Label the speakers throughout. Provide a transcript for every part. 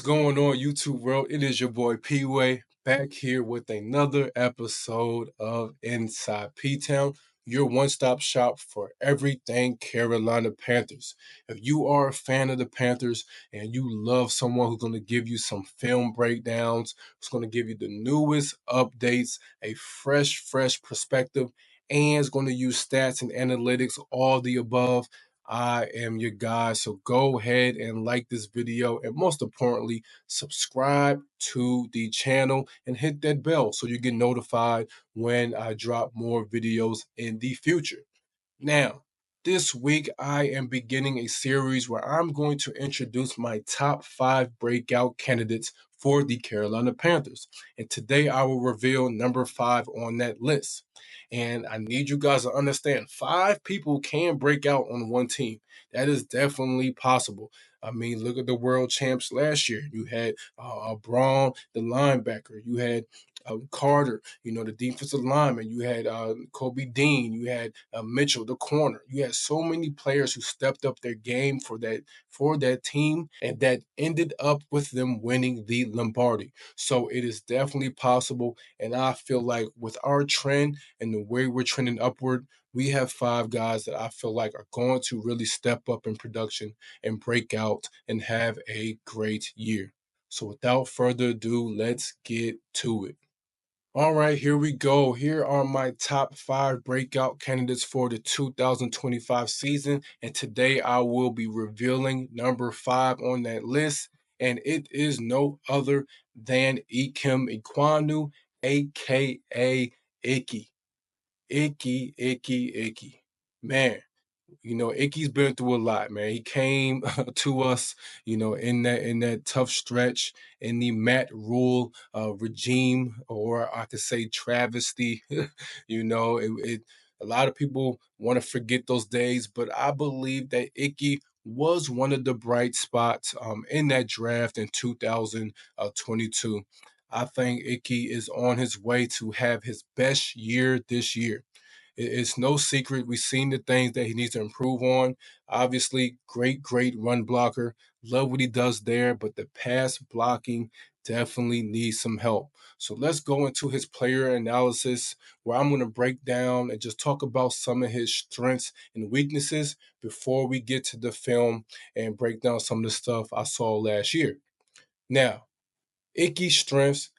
Speaker 1: going on, YouTube world? It is your boy P-Way back here with another episode of Inside P-Town, your one-stop shop for everything Carolina Panthers. If you are a fan of the Panthers and you love someone who's going to give you some film breakdowns, who's going to give you the newest updates, a fresh perspective, and is going to use stats and analytics, all the above, I am your guy. So go ahead and like this video, and most importantly, subscribe to the channel and hit that bell so you get notified when I drop more videos in the future. Now, this week I am beginning a series where I'm going to introduce my top 5 breakout candidates for the Carolina Panthers. And today I will reveal number 5 on that list. And I need you guys to understand 5 people can break out on one team. That is definitely possible. I mean, look at the world champs last year. You had Braun, the linebacker. You had Carter, the defensive lineman. You had Kobe Dean. You had Mitchell, the corner. You had so many players who stepped up their game for that team, and that ended up with them winning the Lombardi. So it is definitely possible, and I feel like with our trend and the way we're trending upward, we have 5 guys that I feel like are going to really step up in production and break out and have a great year. So without further ado, let's get to it. All right, here we go. Here are my top 5 breakout candidates for the 2025 season. And today I will be revealing number 5 on that list. And it is no other than Ekwonu, aka Icky. Icky. Man, Ickey's been through a lot, man. He came to us, in that tough stretch in the Matt Rule regime, or I could say travesty. A lot of people want to forget those days, but I believe that Ickey was one of the bright spots in that draft in 2022. I think Ickey is on his way to have his best year this year. It's no secret. We've seen the things that he needs to improve on. Obviously, great run blocker. Love what he does there, but the pass blocking definitely needs some help. So let's go into his player analysis, where I'm going to break down and just talk about some of his strengths and weaknesses before we get to the film and break down some of the stuff I saw last year. Now, Ickey's strengths,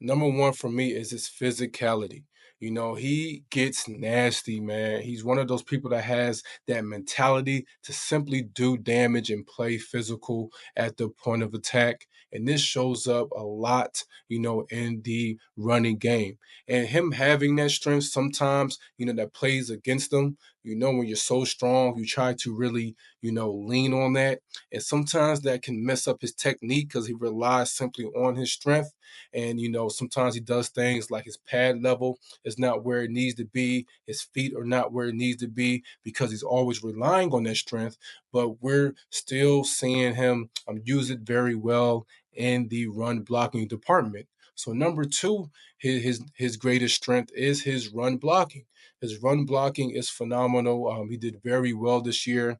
Speaker 1: number one for me is his physicality. He gets nasty, man. He's one of those people that has that mentality to simply do damage and play physical at the point of attack. And this shows up a lot, in the running game. And him having that strength sometimes, that plays against him. When you're so strong, you try to really, lean on that. And sometimes that can mess up his technique because he relies simply on his strength. And, sometimes he does things like his pad level is not where it needs to be. His feet are not where it needs to be because he's always relying on that strength. But we're still seeing him use it very well in the run blocking department. So number 2, his greatest strength is his run blocking. His run blocking is phenomenal. He did very well this year.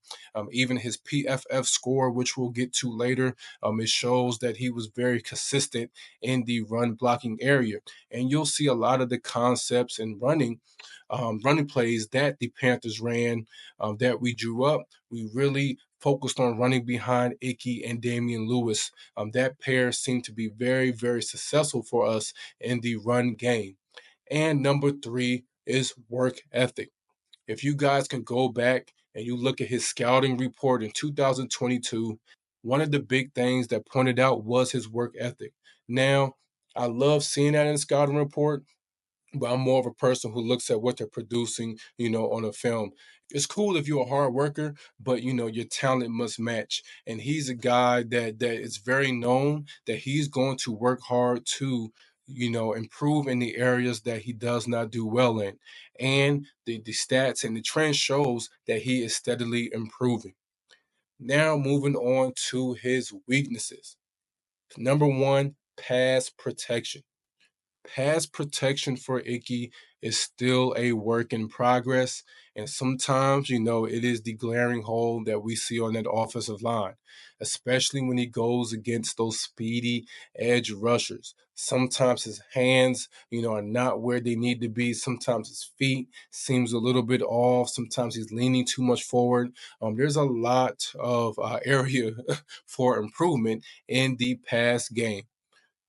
Speaker 1: Even his PFF score, which we'll get to later, it shows that he was very consistent in the run blocking area. And you'll see a lot of the concepts and running plays that the Panthers ran, that we drew up. We really focused on running behind Ickey and Damian Lewis. That pair seemed to be very successful for us in the run game. And number 3 is work ethic. If you guys can go back and you look at his scouting report in 2022, one of the big things that pointed out was his work ethic. Now, I love seeing that in the scouting report, but I'm more of a person who looks at what they're producing, on a film. It's cool if you're a hard worker, but your talent must match. And he's a guy that is very known that he's going to work hard to, improve in the areas that he does not do well in. And the stats and the trend shows that he is steadily improving. Now moving on to his weaknesses. Number 1, pass protection. pass protection for Ickey is still a work in progress. And sometimes, it is the glaring hole that we see on that offensive line, especially when he goes against those speedy edge rushers. Sometimes his hands, are not where they need to be. Sometimes his feet seems a little bit off. Sometimes he's leaning too much forward. There's a lot of area for improvement in the pass game.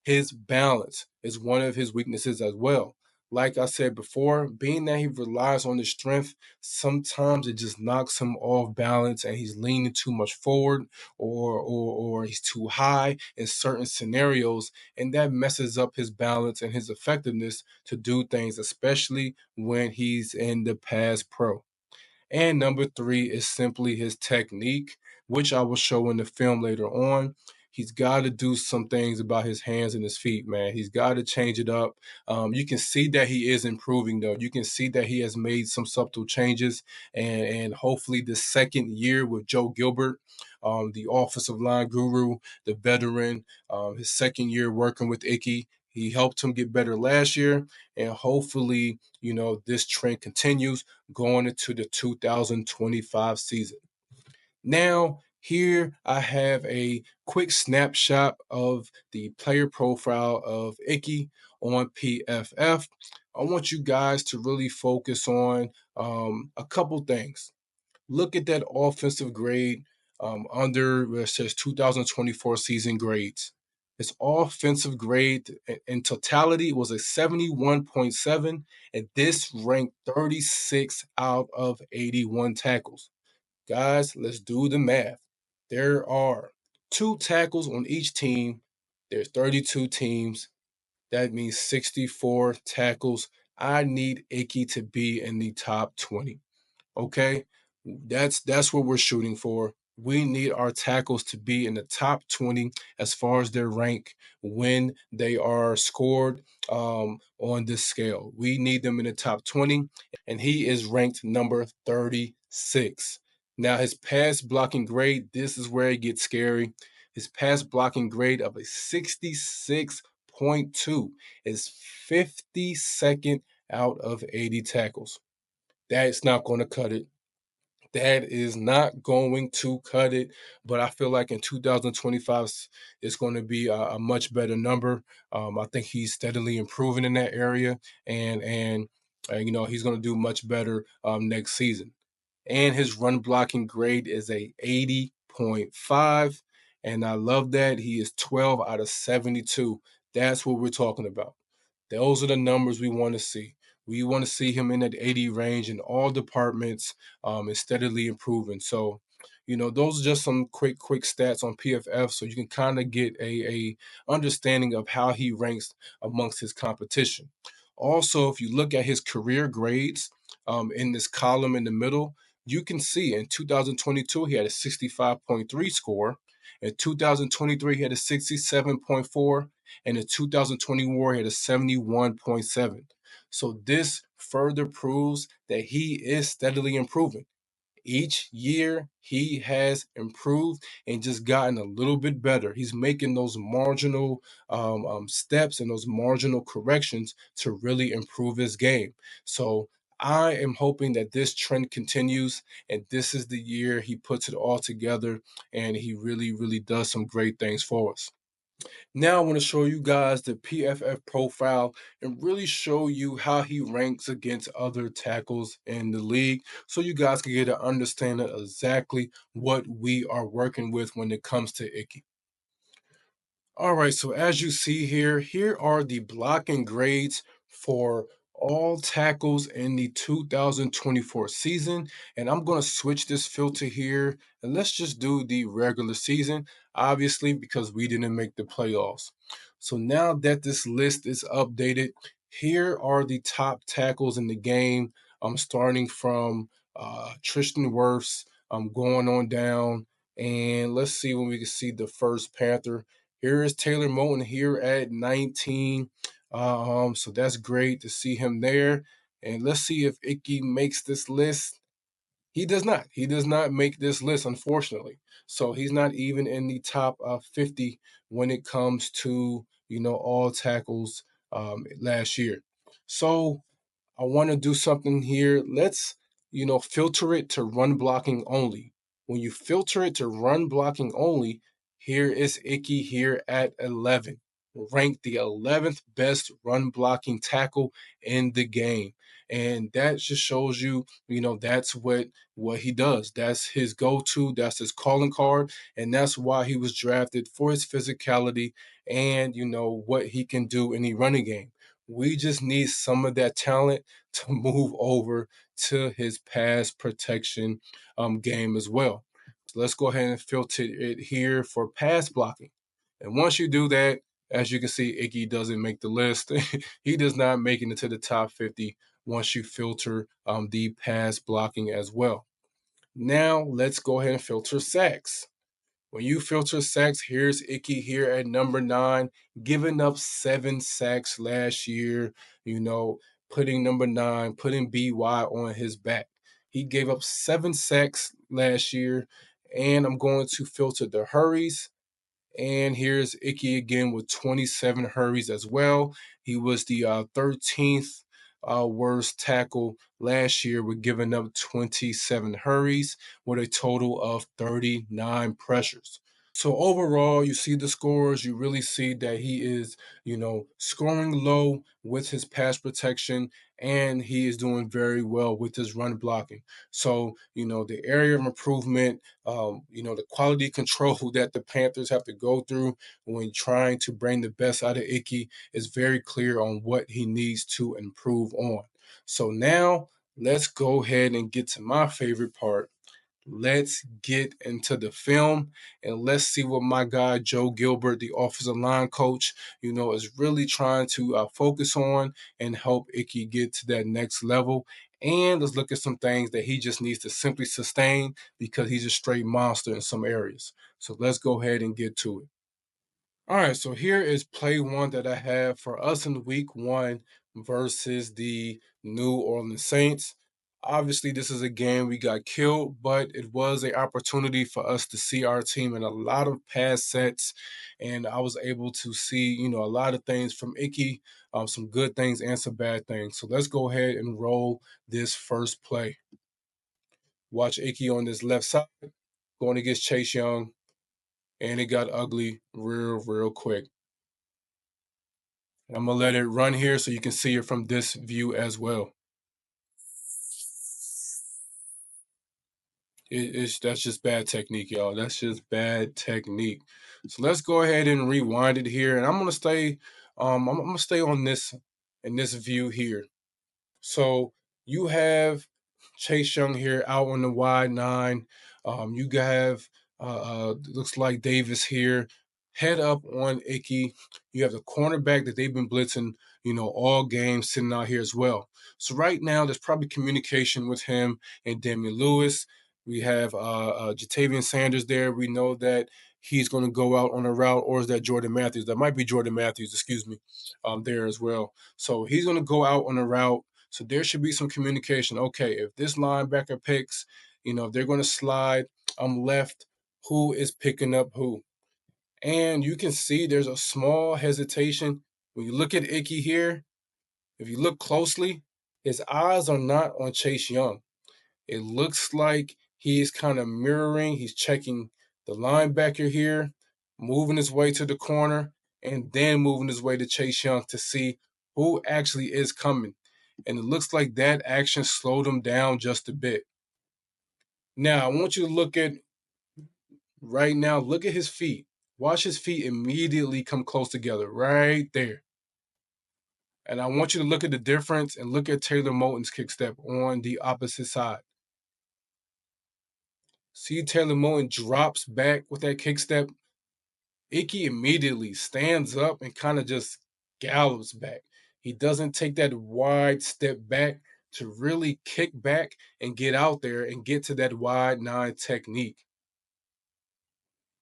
Speaker 1: His balance is one of his weaknesses as well. Like I said before, being that he relies on his strength, sometimes it just knocks him off balance and he's leaning too much forward, or he's too high in certain scenarios, and that messes up his balance and his effectiveness to do things, especially when he's in the pass pro. And number three is simply his technique, which I will show in the film later on. He's got to do some things about his hands and his feet, man. He's got to change it up. You can see that he is improving, though. You can see that he has made some subtle changes, and hopefully the second year with Joe Gilbert, the offensive line guru, the veteran, his second year working with Ickey, he helped him get better last year, and hopefully, this trend continues going into the 2025 season. Now, here I have a quick snapshot of the player profile of Ickey on PFF. I want you guys to really focus on a couple things. Look at that offensive grade under where it says 2024 season grades. Its offensive grade in totality was a 71.7, and this ranked 36 out of 81 tackles. Guys, let's do the math. There are 2 tackles on each team. There's 32 teams. That means 64 tackles. I need Ickey to be in the top 20. Okay, that's what we're shooting for. We need our tackles to be in the top 20 as far as their rank when they are scored on this scale. We need them in the top 20, and he is ranked number 36. Now, his pass blocking grade, this is where it gets scary. His pass blocking grade of a 66.2 is 52nd out of 80 tackles. That's not going to cut it. That is not going to cut it. But I feel like in 2025, it's going to be a much better number. I think he's steadily improving in that area, and he's going to do much better next season. And his run blocking grade is a 80.5, and I love that he is 12 out of 72. That's what we're talking about. Those are the numbers we want to see. We want to see him in that 80 range in all departments, and steadily improving. So, those are just some quick stats on PFF, so you can kind of get a understanding of how he ranks amongst his competition. Also, if you look at his career grades in this column in the middle, you can see in 2022 he had a 65.3 score. In 2023 he had a 67.4, and in 2024 he had a 71.7. So this further proves that he is steadily improving. Each year he has improved and just gotten a little bit better. He's making those marginal steps and those marginal corrections to really improve his game. So I am hoping that this trend continues, and this is the year he puts it all together and he really, really does some great things for us. Now I want to show you guys the PFF profile and really show you how he ranks against other tackles in the league, so you guys can get an understanding of exactly what we are working with when it comes to Ickey. All right, so as you see here are the blocking grades for all tackles in the 2024 season. And I'm going to switch this filter here, and let's just do the regular season, obviously, because we didn't make the playoffs. So now that this list is updated, here are the top tackles in the game. I'm starting from Tristan Wirfs. I'm going on down, and let's see when we can see the first Panther. Here is Taylor Moton here at 19. So that's great to see him there. And let's see if Ickey makes this list. He does not. He does not make this list, unfortunately. So he's not even in the top 50 when it comes to all tackles last year. So I want to do something here. Let's, filter it to run blocking only. When you filter it to run blocking only, here is Ickey here at 11, ranked the 11th best run blocking tackle in the game. And that just shows you, that's what he does. That's his go-to, that's his calling card, and that's why he was drafted, for his physicality and what he can do in the running game. We just need some of that talent to move over to his pass protection game as well. So let's go ahead and filter it here for pass blocking. And once you do that, as you can see, Ickey doesn't make the list. He does not make it into the top 50 once you filter the pass blocking as well. Now let's go ahead and filter sacks. When you filter sacks, here's Ickey here at number 9, giving up 7 sacks last year, putting number 9, putting BY on his back. He gave up 7 sacks last year, and I'm going to filter the hurries. And here's Ickey again with 27 hurries as well. He was the 13th worst tackle last year with giving up 27 hurries with a total of 39 pressures. So overall, you see the scores, you really see that he is, scoring low with his pass protection, and he is doing very well with his run blocking. So, the area of improvement, the quality control that the Panthers have to go through when trying to bring the best out of Ickey is very clear on what he needs to improve on. So now let's go ahead and get to my favorite part. Let's get into the film and let's see what my guy Joe Gilbert, the offensive line coach, is really trying to focus on and help Ickey get to that next level. And let's look at some things that he just needs to simply sustain because he's a straight monster in some areas. So let's go ahead and get to it. All right, so here is play one that I have for us in week one versus the New Orleans Saints. Obviously, this is a game we got killed, but it was an opportunity for us to see our team in a lot of pass sets. And I was able to see, a lot of things from Ickey, some good things and some bad things. So let's go ahead and roll this first play. Watch Ickey on this left side, going against Chase Young, and it got ugly real quick. I'm gonna let it run here so you can see it from this view as well. That's just bad technique, y'all. That's just bad technique. So let's go ahead and rewind it here, and I'm gonna stay. I'm gonna stay on this in this view here. So you have Chase Young here out on the wide 9. You have looks like Davis here, head up on Ickey. You have the cornerback that they've been blitzing, all game sitting out here as well. So right now there's probably communication with him and Damian Lewis. We have Jatavian Sanders there. We know that he's going to go out on a route, or is that Jordan Matthews? That might be Jordan Matthews, excuse me, there as well. So he's going to go out on a route. So there should be some communication. Okay, if this linebacker picks, if they're going to slide, I'm left. Who is picking up who? And you can see there's a small hesitation. When you look at Ickey here, if you look closely, his eyes are not on Chase Young. It looks like he's kind of mirroring. He's checking the linebacker here, moving his way to the corner, and then moving his way to Chase Young to see who actually is coming. And it looks like that action slowed him down just a bit. Now, I want you to look at right now, look at his feet. Watch his feet immediately come close together right there. And I want you to look at the difference and look at Taylor Moton's kick step on the opposite side. See, Taylor Moton drops back with that kick step. Ickey immediately stands up and kind of just gallops back. He doesn't take that wide step back to really kick back and get out there and get to that wide 9 technique.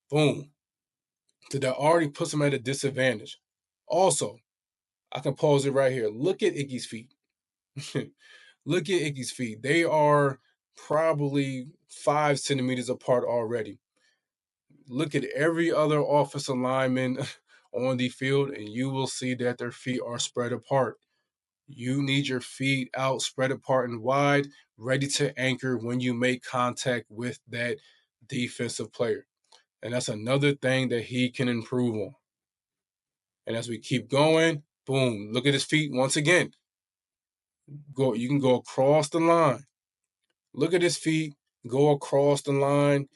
Speaker 1: Boom. So that already puts him at a disadvantage. Also, I can pause it right here. Look at Ickey's feet. Look at Ickey's feet. They are probably 5 centimeters apart already. Look at every other offensive lineman on the field, and you will see that their feet are spread apart. You need your feet out, spread apart and wide, ready to anchor when you make contact with that defensive player. And that's another thing that he can improve on. And as we keep going, boom, look at his feet once again. You can go across the line. Look at his feet, go across the line.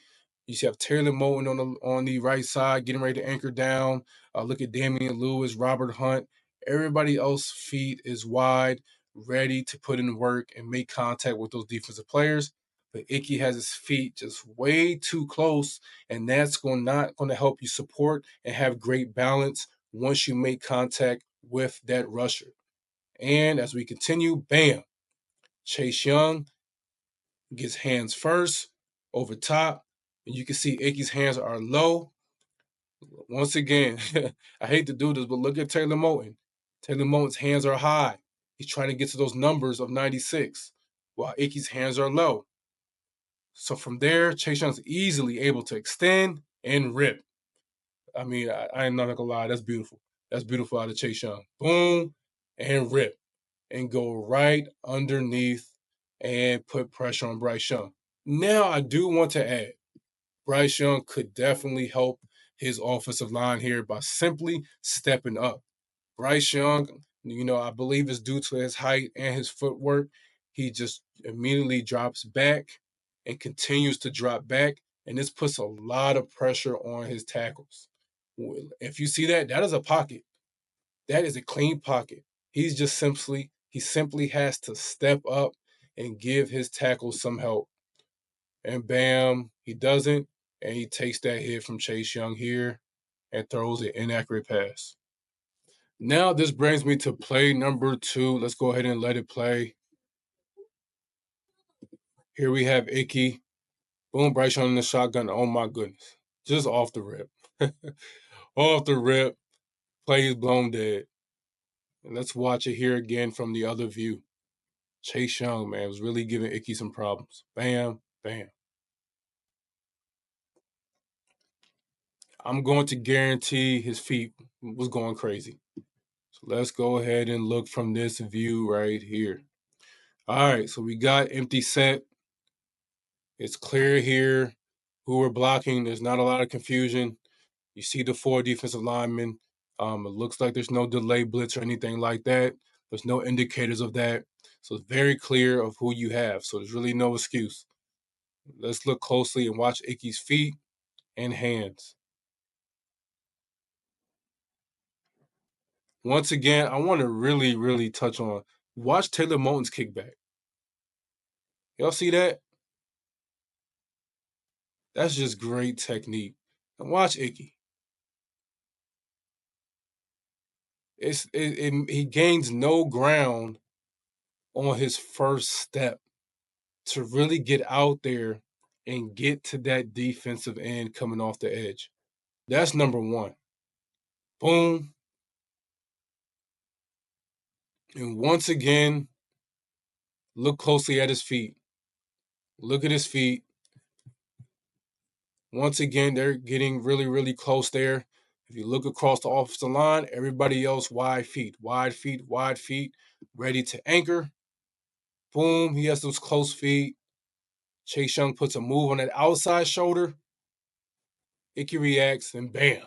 Speaker 1: You see, have Taylor Moton on the right side, getting ready to anchor down. Look at Damian Lewis, Robert Hunt. Everybody else's feet is wide, ready to put in work and make contact with those defensive players. But Ickey has his feet just way too close, and that's not going to help you support and have great balance once you make contact with that rusher. And as we continue, bam, Chase Young gets hands first over top. And you can see Ickey's hands are low. Once again, I hate to do this, but look at Taylor Moton. Taylor Moton's hands are high. He's trying to get to those numbers of 96, while Ickey's hands are low. So from there, Chase Young's easily able to extend and rip. I mean, I'm not gonna lie, that's beautiful. That's beautiful out of Chase Young. Boom, and rip. And go right underneath and put pressure on Bryce Young. Now, I do want to add, Bryce Young could definitely help his offensive line here by simply stepping up. Bryce Young, I believe it's due to his height and his footwork. He just immediately drops back and continues to drop back, and this puts a lot of pressure on his tackles. If you see that, that is a pocket. That is a clean pocket. He simply has to step up and give his tackles some help. And bam, he doesn't, and he takes that hit from Chase Young here and throws an inaccurate pass. Now this brings me to play number 2. Let's go ahead and let it play. Here we have Ickey. Boom, Bryce Young in the shotgun. Oh my goodness. Just off the rip. Off the rip. Play is blown dead. And let's watch it here again from the other view. Chase Young, man, was really giving Ickey some problems. Bam, bam. I'm going to guarantee his feet was going crazy. So let's go ahead and look from this view right here. All right, so we got empty set. It's clear here who we're blocking. There's not a lot of confusion. You see the 4 defensive linemen. It looks like there's no delay blitz or anything like that. There's no indicators of that. So it's very clear of who you have. So there's really no excuse. Let's look closely and watch Ickey's feet and hands. Once again, I want to really, really touch on, watch Taylor Moton's kickback. Y'all see that? That's just great technique. And watch Ickey. He gains no ground on his first step to really get out there and get to that defensive end coming off the edge. That's number 1. Boom. And once again, look closely at his feet. Look at his feet. Once again, they're getting really, really close there. If you look across the offensive line, everybody else wide feet, ready to anchor. Boom, he has those close feet. Chase Young puts a move on that outside shoulder. Ickey reacts, and bam,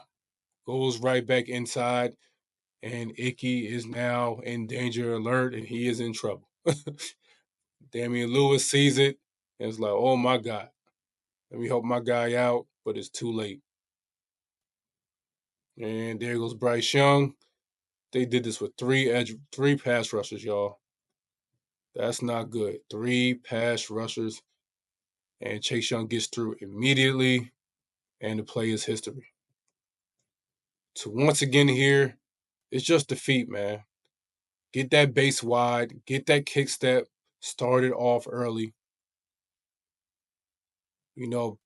Speaker 1: goes right back inside. And Ickey is now in danger alert, and he is in trouble. Damian Lewis sees it, and it's like, oh my God, let me help my guy out, but it's too late. And there goes Bryce Young. They did this with 3 pass rushers, y'all. That's not good. 3 pass rushers, and Chase Young gets through immediately, and the play is history. So once again here, it's just the feet, man. Get that base wide, get that kick step started off early.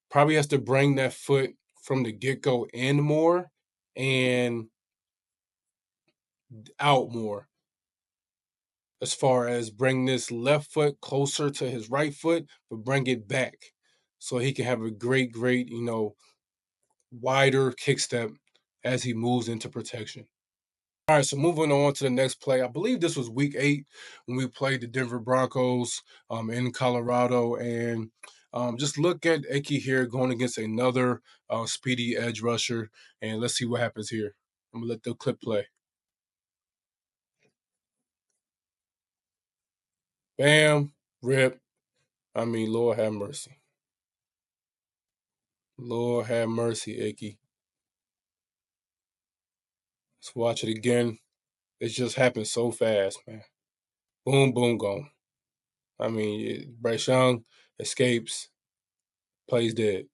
Speaker 1: Probably has to bring that foot from the get-go in more and out more, as far as bring this left foot closer to his right foot, but bring it back so he can have a great, wider kick step as he moves into protection. All right, so moving on to the next play. I believe this was week 8 when we played the Denver Broncos in Colorado. And just look at Ickey here going against another speedy edge rusher. And let's see what happens here. I'm going to let the clip play. Bam, rip. I mean, Lord have mercy. Lord have mercy, Ickey. Let's watch it again. It just happened so fast, man. Boom, boom, gone. I mean, Bryce Young escapes, plays dead.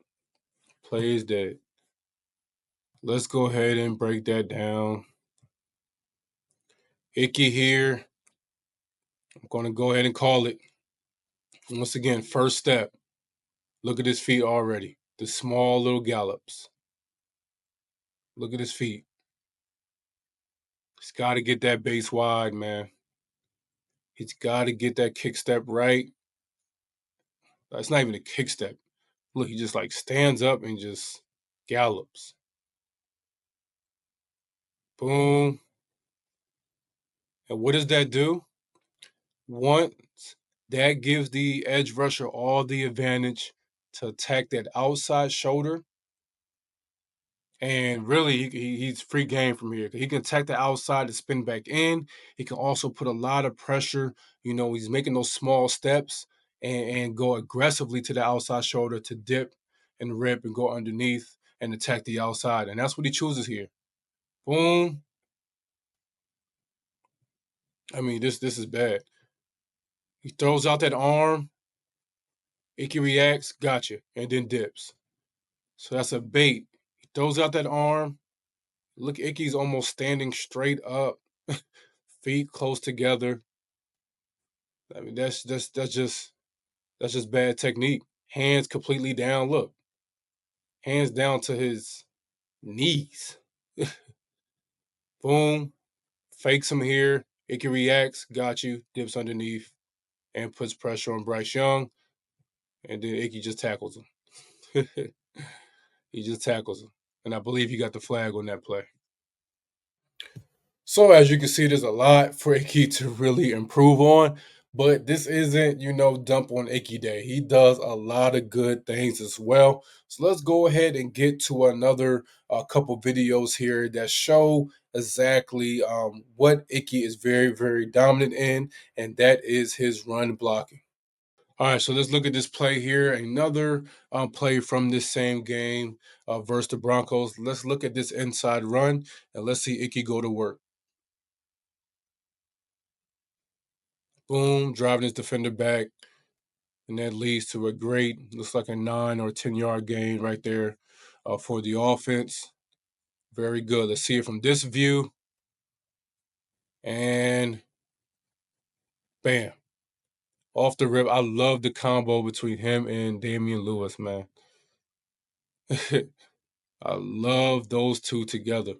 Speaker 1: Plays dead. Let's go ahead and break that down. Ickey here. I'm going to go ahead and call it. Once again, first step. Look at his feet already. The small little gallops. Look at his feet. He's got to get that base wide, man. He's got to get that kick step right. That's not even a kick step. Look, he just like stands up and just gallops. Boom. And what does that do? Once that gives the edge rusher all the advantage to attack that outside shoulder. And really, he's free game from here. He can attack the outside to spin back in. He can also put a lot of pressure. You know, he's making those small steps and go aggressively to the outside shoulder to dip and rip and go underneath and attack the outside. And that's what he chooses here. Boom. I mean, this is bad. He throws out that arm. Ickey reacts, gotcha, and then dips. So that's a bait. He throws out that arm. Look, Ickey's almost standing straight up, feet close together. I mean, that's just bad technique. Hands completely down. Look, hands down to his knees. Boom, fakes him here. Ickey reacts, got you, dips underneath, and puts pressure on Bryce Young, and then Ickey just tackles him. He just tackles him, and I believe he got the flag on that play. So as you can see, there's a lot for Ickey to really improve on. But this isn't, dump on Ickey Day. He does a lot of good things as well. So let's go ahead and get to another couple videos here that show exactly what Ickey is very, very dominant in, and that is his run blocking. All right, so let's look at this play here. Another play from this same game versus the Broncos. Let's look at this inside run, and let's see Ickey go to work. Boom, driving his defender back. And that leads to a great, looks like a 9 or 10-yard gain right there for the offense. Very good. Let's see it from this view. And bam. Off the rip. I love the combo between him and Damian Lewis, man. I love those two together.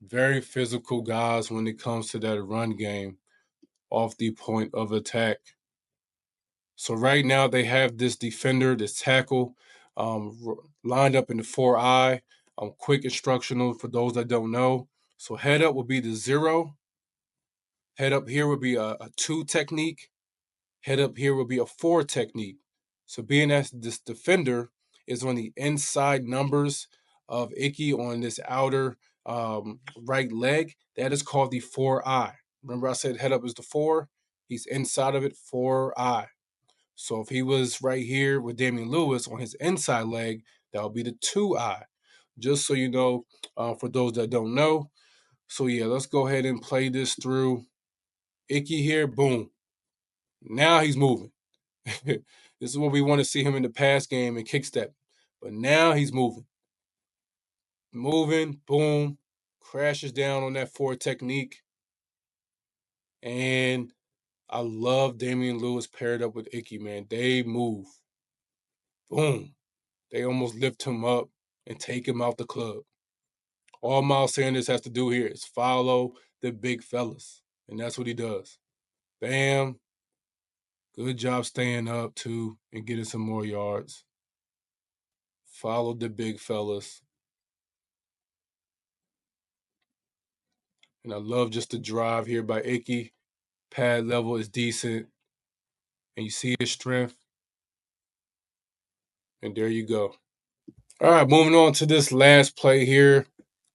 Speaker 1: Very physical guys when it comes to that run game off the point of attack. So right now they have this defender, this tackle, lined up in the 4-eye. Quick instructional for those that don't know. So head up would be the 0. Head up here would be a 2 technique. Head up here would be a 4 technique. So being as this defender is on the inside numbers of Ickey on this outer right leg, that is called the 4-eye. Remember I said head up is the 4? He's inside of it, 4-eye. So if he was right here with Damian Lewis on his inside leg, that would be the 2-eye. Just so you know, for those that don't know. So yeah, let's go ahead and play this through. Ickey here, boom. Now he's moving. This is what we want to see him in the pass game and kick step. But now he's moving. Moving, boom. Crashes down on that 4 technique. And I love Damian Lewis paired up with Ickey, man. They move. Boom. They almost lift him up and take him out the club. All Miles Sanders has to do here is follow the big fellas. And that's what he does. Bam. Good job staying up, too, and getting some more yards. Follow the big fellas. And I love just the drive here by ICKEY. Pad level is decent. And you see his strength. And there you go. All right, moving on to this last play here.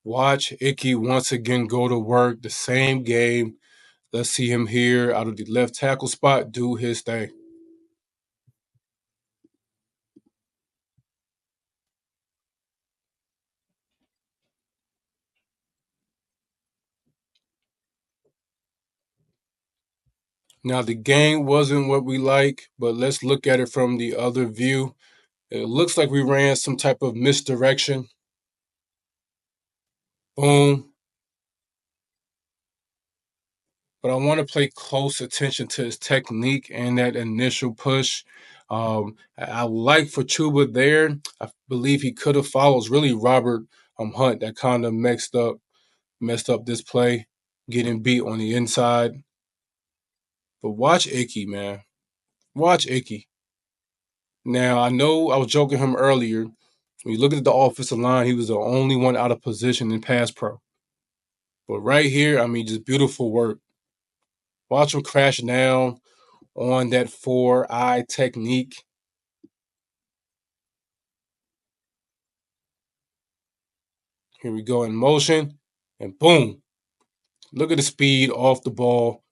Speaker 1: Watch ICKEY once again go to work. The same game. Let's see him here out of the left tackle spot do his thing. Now, the game wasn't what we like, but let's look at it from the other view. It looks like we ran some type of misdirection. Boom. But I want to pay close attention to his technique and that initial push. I like for Chuba there. I believe he could have followed. It's really Robert Hunt that kind of messed up this play, getting beat on the inside. But watch ICKEY, man. Watch ICKEY. Now, I know I was joking him earlier. When you look at the offensive line, he was the only one out of position in pass pro. But right here, I mean, just beautiful work. Watch him crash down on that 4-eye technique. Here we go in motion, and boom. Look at the speed off the ball.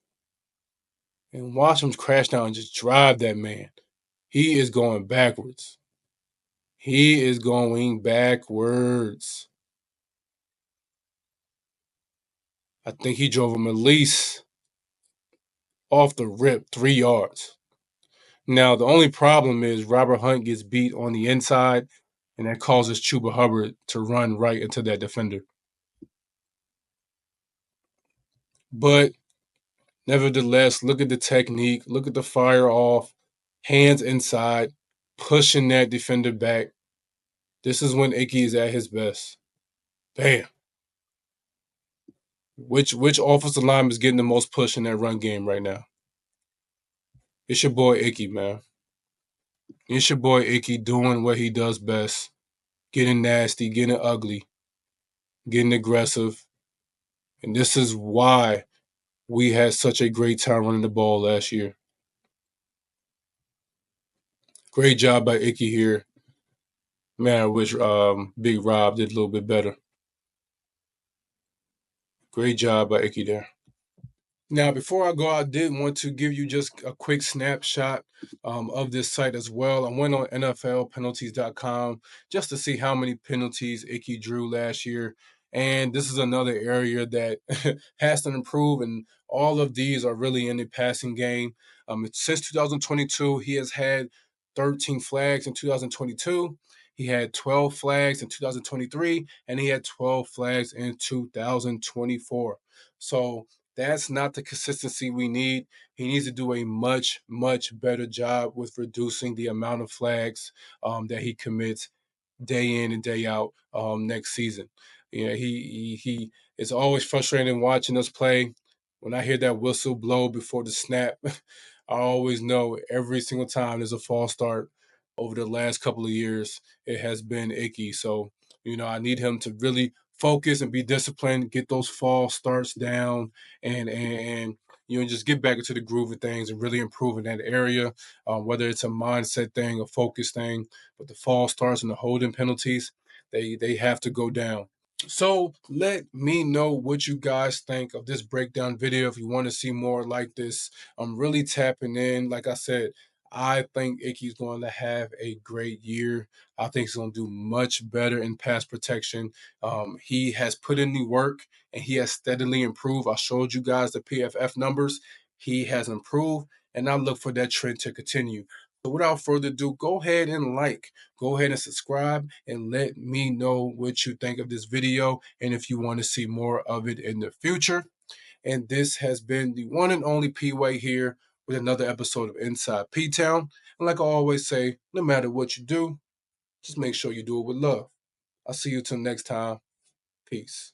Speaker 1: And watch him crash down and just drive that man. He is going backwards. He is going backwards. I think he drove him at least off the rip 3 yards. Now, the only problem is Robert Hunt gets beat on the inside, and that causes Chuba Hubbard to run right into that defender. But nevertheless, look at the technique, look at the fire off, hands inside, pushing that defender back. This is when ICKEY is at his best. Bam. Which offensive lineman is getting the most push in that run game right now? It's your boy ICKEY, man. It's your boy ICKEY doing what he does best. Getting nasty, getting ugly, getting aggressive. And this is why we had such a great time running the ball last year. Great job by ICKEY here. Man, I wish Big Rob did a little bit better. Great job by ICKEY there. Now, before I go, I did want to give you just a quick snapshot of this site as well. I went on NFLpenalties.com just to see how many penalties ICKEY drew last year. And this is another area that has to improve, and all of these are really in the passing game. Since 2022, he has had 13 flags in 2022. He had 12 flags in 2023, and he had 12 flags in 2024. So that's not the consistency we need. He needs to do a much, much better job with reducing the amount of flags that he commits day in and day out next season. You know, he it's always frustrating watching us play. When I hear that whistle blow before the snap, I always know every single time there's a false start over the last couple of years, it has been ICKEY. So, I need him to really focus and be disciplined, get those false starts down, and just get back into the groove of things and really improve in that area. Whether it's a mindset thing, a focus thing, but the false starts and the holding penalties, they have to go down. So let me know what you guys think of this breakdown video. If you want to see more like this, I'm really tapping in. Like I said, I think ICKEY's going to have a great year. I think he's going to do much better in pass protection. He has put in the work and he has steadily improved. I showed you guys the PFF numbers. He has improved, and I look for that trend to continue. So without further ado, go ahead and go ahead and subscribe, and let me know what you think of this video and if you want to see more of it in the future. And this has been the one and only P-Way here with another episode of Inside P-Town. And like I always say, no matter what you do, just make sure you do it with love. I'll see you till next time. Peace.